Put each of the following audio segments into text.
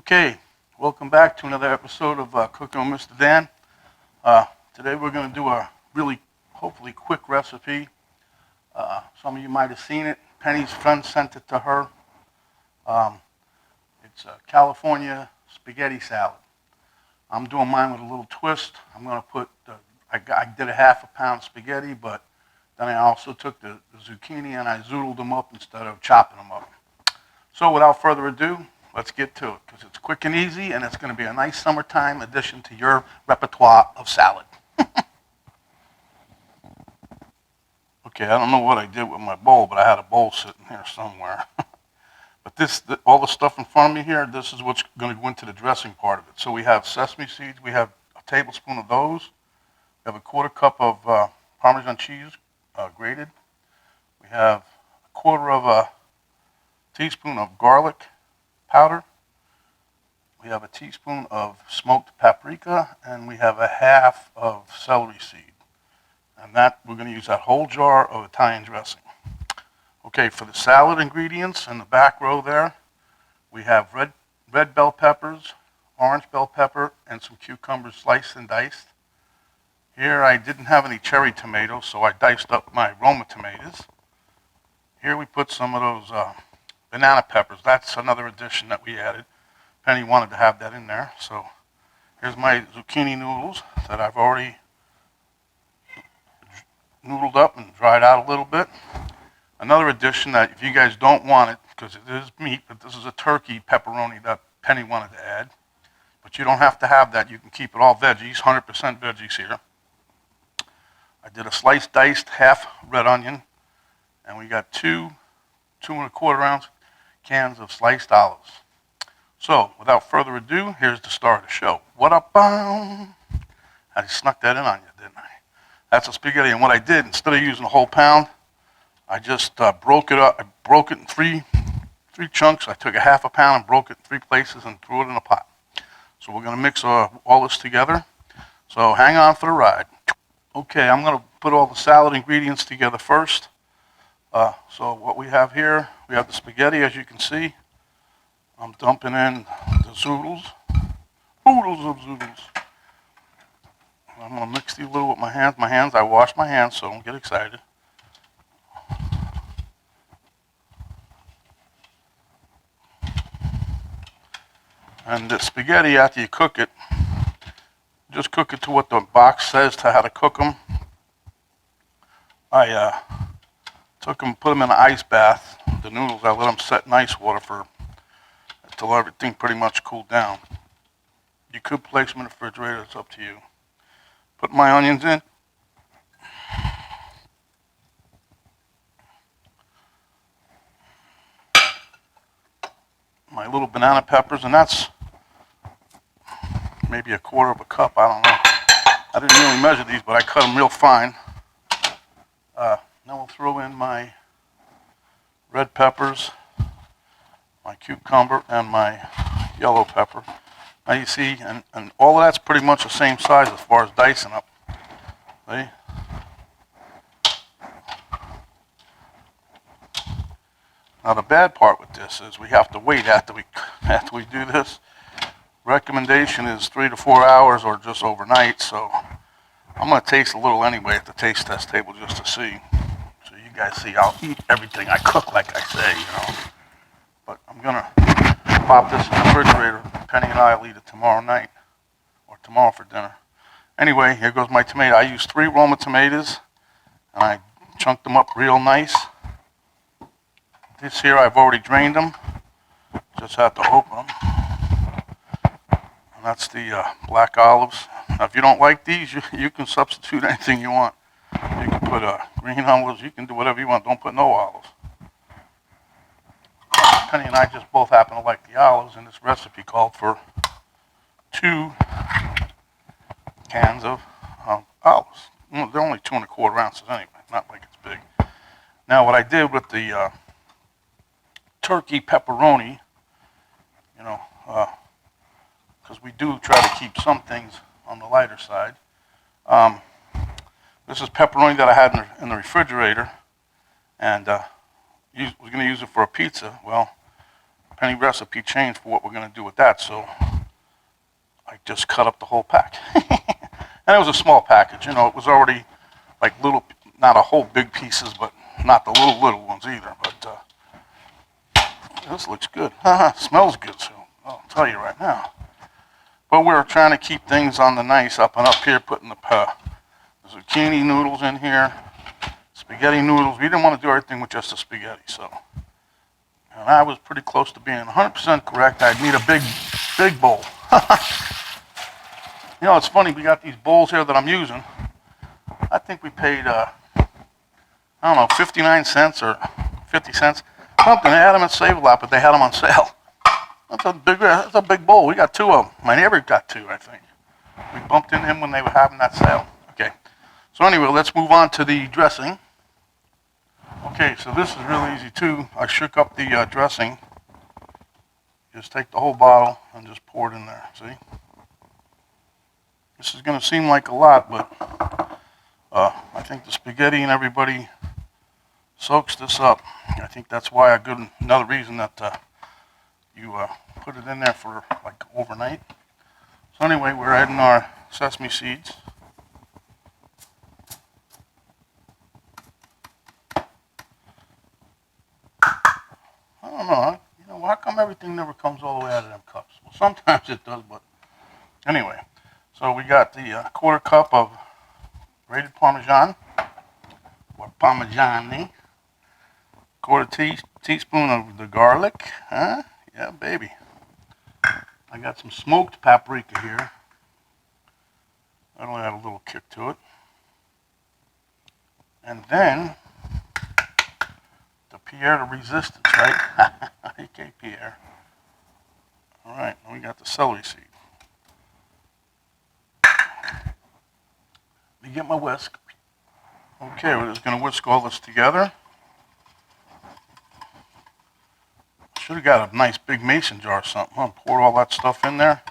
Okay, welcome back to another episode of Cooking with MrDan. Today we're going to do a really, hopefully, quick recipe. Some of you might have seen it. Penny's friend sent it to her. It's a California spaghetti salad. I'm doing mine with a little twist. I'm going to put, I did a half a pound of spaghetti, but then I also took the zucchini and I zoodled them up instead of chopping them up. So without further ado, let's get to it, because it's quick and easy, and it's going to be a nice summertime addition to your repertoire of salad. Okay, I don't know what I did with my bowl, but I had a bowl sitting here somewhere. But all the stuff in front of me here, this is what's going to go into the dressing part of it. So we have sesame seeds. We have a tablespoon of those. We have a quarter cup of Parmesan cheese grated. We have a quarter of a teaspoon of garlic powder. We have a teaspoon of smoked paprika, and we have a half of celery seed. And that, we're going to use that whole jar of Italian dressing. Okay, for the salad ingredients in the back row there, we have red bell peppers, orange bell pepper, and some cucumbers sliced and diced. Here I didn't have any cherry tomatoes, so I diced up my Roma tomatoes. Here we put some of those banana peppers. That's another addition that we added. Penny wanted to have that in there. So here's my zucchini noodles that I've already noodled up and dried out a little bit. Another addition that if you guys don't want it, because it is meat, but this is a turkey pepperoni that Penny wanted to add. But you don't have to have that. You can keep it all veggies, 100% veggies here. I did a sliced diced half red onion, and we got two 2¼ ounce cans of sliced olives. So, without further ado, here's the star of the show. What up, I snuck that in on you, didn't I? That's a spaghetti, and what I did, instead of using a whole pound, I just broke it up. I broke it in three chunks. I took a half a pound and broke it in 3 places and threw it in a pot. So we're going to mix all this together. So hang on for the ride. Okay, I'm going to put all the salad ingredients together first. So what we have here, we have the spaghetti, as you can see. I'm dumping in the zoodles. Oodles of zoodles. I'm going to mix these a little with my hands. I wash my hands, so don't get excited. And the spaghetti, after you cook it, just cook it to what the box says to how to cook them. I took them, put them in an ice bath. The noodles, I let them set in ice water until everything pretty much cooled down. You could place them in the refrigerator, it's up to you. Put my onions in. My little banana peppers, and that's maybe a quarter of a cup, I don't know. I didn't really measure these, but I cut them real fine. Then we'll throw in my red peppers, my cucumber, and my yellow pepper. Now you see, and all of that's pretty much the same size as far as dicing up. See? Now the bad part with this is we have to wait after we do this. Recommendation is 3 to 4 hours or just overnight, so I'm going to taste a little anyway at the taste test table just to see. So you guys see, I'll eat everything I cook, like I say, But I'm going to pop this in the refrigerator. Penny and I will eat it tomorrow night, or tomorrow for dinner. Anyway, here goes my tomato. I used 3 Roma tomatoes, and I chunked them up real nice. This here, I've already drained them. Just have to open them. And that's the black olives. Now, if you don't like these, you can substitute anything you want. You can put green olives. You can do whatever you want. Don't put no olives. Penny and I just both happen to like the olives, and this recipe called for 2 cans of olives. Well, they're only 2¼ ounces anyway. Not like it's big. Now, what I did with the turkey pepperoni, because we do try to keep some things on the lighter side. This is pepperoni that I had in the refrigerator, and was going to use it for a pizza. Well, any recipe change for what we're going to do with that. So I just cut up the whole pack. And it was a small package, you know, it was already like little, not a whole big pieces, but not the little ones either. But this looks good. Smells good, so I'll tell you right now. But we're trying to keep things on the nice up and up here, putting the zucchini noodles in here, spaghetti noodles. We didn't want to do everything with just the spaghetti, so. And I was pretty close to being 100% correct. I'd need a big bowl. You know, it's funny, we got these bowls here that I'm using. I think we paid, I don't know, 59 cents or 50 cents. Something. They had them at Save-A-Lot, but they had them on sale. That's a big bowl. We got two of them. My neighbor got two, I think. We bumped into him when they were having that sale. Okay. So anyway, let's move on to the dressing. Okay, so this is really easy too. I shook up the dressing. Just take the whole bottle and just pour it in there. See? This is going to seem like a lot, but I think the spaghetti and everybody soaks this up. I think that's why another reason that you put it in there for like overnight. So anyway, we're adding our sesame seeds. I don't know, you know, how come everything never comes all the way out of them cups? Well, sometimes it does, but anyway. So we got the quarter cup of grated Parmesan, or Parmigiani, quarter teaspoon of the garlic, huh? Yeah, baby. I got some smoked paprika here. That'll add a little kick to it. And then, the Pierre de Resistance, right? Okay, Pierre. All right, we got the celery seed. Let me get my whisk. Okay, we're just going to whisk all this together. Should have got a nice big mason jar or something, huh? Poured all that stuff in there.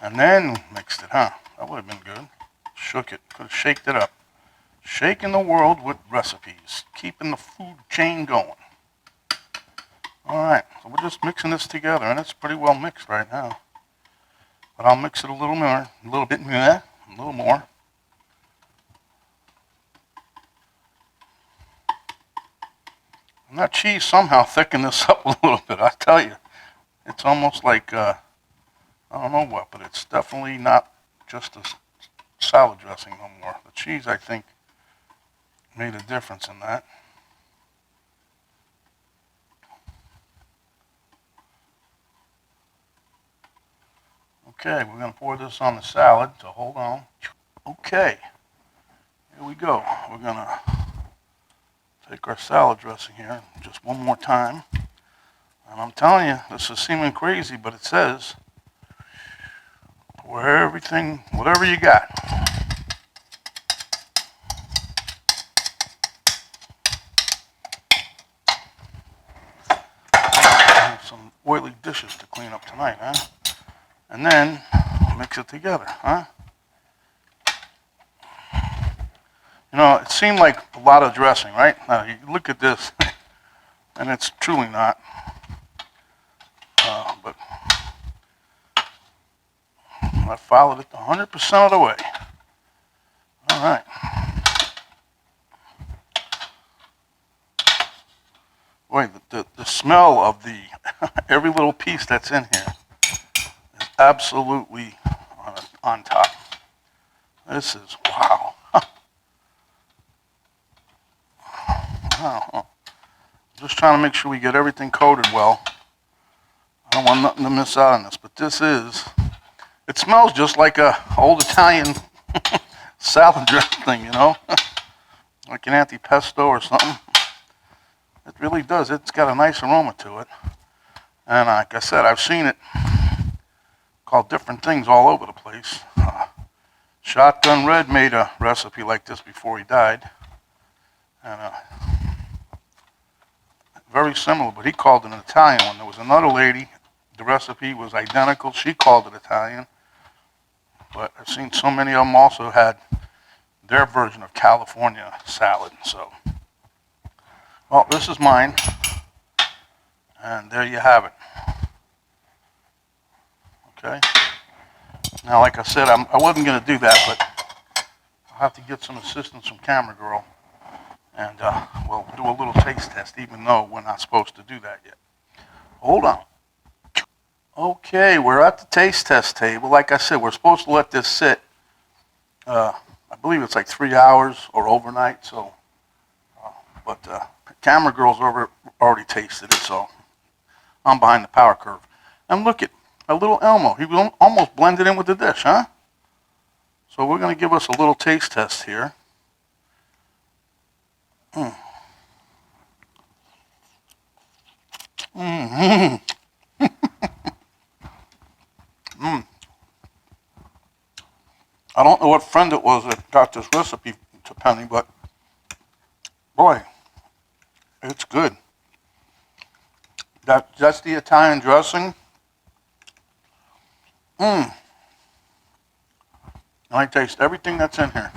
And then mixed it, huh? That would have been good. Shook it. Could have shaked it up. Shaking the world with recipes. Keeping the food chain going. Alright, so we're just mixing this together, and it's pretty well mixed right now. But I'll mix it a little more, a little more. And that cheese somehow thickened this up a little bit, I tell you. It's almost like, I don't know what, but it's definitely not just a salad dressing no more. The cheese, I think, made a difference in that. Okay, we're going to pour this on the salad, so hold on. Okay, here we go. We're going to take our salad dressing here just one more time. And I'm telling you, this is seeming crazy, but it says, pour everything, whatever you got. Some oily dishes to clean up tonight, huh? And then mix it together, huh? You know, it seemed like a lot of dressing, right? Now, you look at this, and it's truly not. But I followed it 100% of the way. All right. Boy, the smell of the every little piece that's in here is absolutely on top. This is, wow. Wow. Just trying to make sure we get everything coated well. I don't want nothing to miss out on this, but this is, it smells just like a old Italian salad dressing, you know, like an antipesto or something. It really does. It's got a nice aroma to it. And like I said, I've seen it called different things all over the place. Shotgun Red made a recipe like this before he died. And very similar, but he called it an Italian one. There was another lady, the recipe was identical. She called it Italian. But I've seen so many of them also had their version of California salad. So, well, this is mine. And there you have it. Okay. Now, like I said, I wasn't going to do that, but I'll have to get some assistance from Camera Girl, and we'll do a little taste test, even though we're not supposed to do that yet. Hold on. Okay, we're at the taste test table. Like I said, we're supposed to let this sit. I believe it's like 3 hours or overnight. So, but Camera Girl's already tasted it, so I'm behind the power curve. And look at a little Elmo. He almost blended in with the dish, huh? So we're going to give us a little taste test here. I don't know what friend it was that got this recipe to Penny, but boy, it's good. That's the Italian dressing. I taste everything that's in here.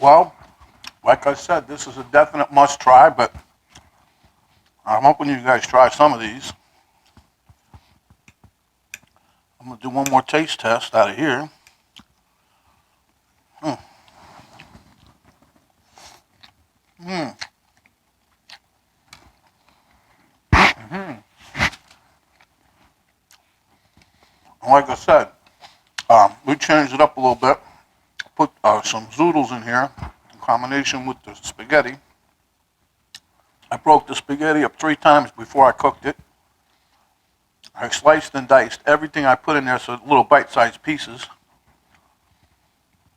Well, like I said, this is a definite must try, but I'm hoping you guys try some of these. I'm going to do one more taste test out of here. Like I said, we changed it up a little bit. Put some Zoodles in here in combination with the spaghetti. I broke the spaghetti up 3 times before I cooked it. I sliced and diced everything I put in there, so little bite-sized pieces.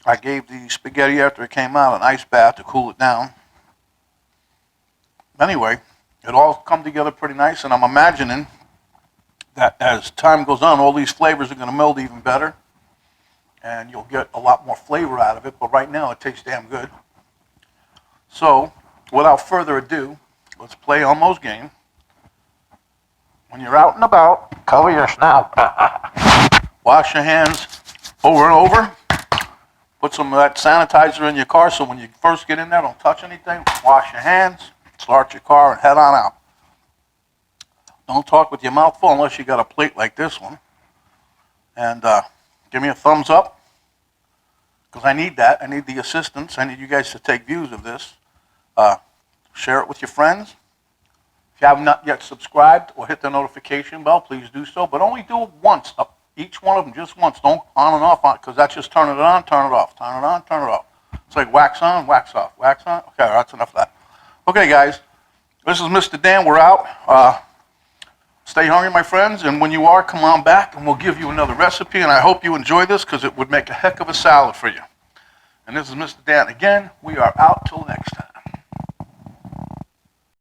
I gave the spaghetti, after it came out, an ice bath to cool it down. Anyway, it all come together pretty nice, and I'm imagining that as time goes on, all these flavors are going to meld even better, and you'll get a lot more flavor out of it, but right now it tastes damn good. So, without further ado, let's play Elmo's game. When you're out and about, cover your snout. Wash your hands over and over. Put some of that sanitizer in your car so when you first get in there, don't touch anything. Wash your hands, start your car, and head on out. Don't talk with your mouth full unless you got a plate like this one. And give me a thumbs up, because I need that. I need the assistance. I need you guys to take views of this. Share it with your friends. If you have not yet subscribed or hit the notification bell, please do so. But only do it once. Each one of them just once. Don't on and off, because that's just turning it on, turn it off, turn it on, turn it off. It's like wax on, wax off, wax on. Okay, that's enough of that. Okay, guys, this is MrDan. We're out. Stay hungry, my friends, and when you are, come on back, and we'll give you another recipe, and I hope you enjoy this, because it would make a heck of a salad for you. And this is MrDan again. We are out till next time.